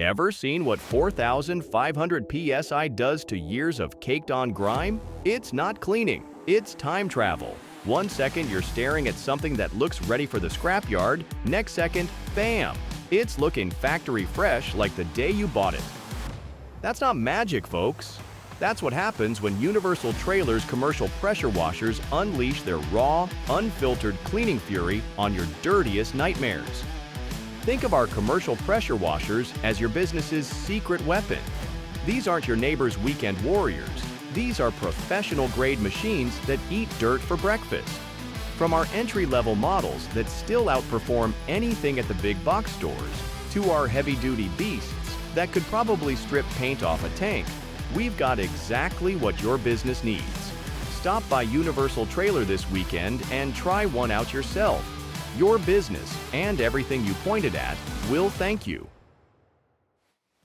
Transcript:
Ever seen what 4,500 psi does to years of caked-on grime? It's not cleaning, it's time travel. 1 second you're staring at something that looks ready for the scrapyard, next second, bam! It's looking factory fresh like the day you bought it. That's not magic, folks. That's what happens when Universal Trailers commercial pressure washers unleash their raw, unfiltered cleaning fury on your dirtiest nightmares. Think of our commercial pressure washers as your business's secret weapon. These aren't your neighbor's weekend warriors. These are professional-grade machines that eat dirt for breakfast. From our entry-level models that still outperform anything at the big box stores, to our heavy-duty beasts that could probably strip paint off a tank, we've got exactly what your business needs. Stop by Universal Trailer this weekend and try one out yourself. Your business and everything you pointed at will thank you.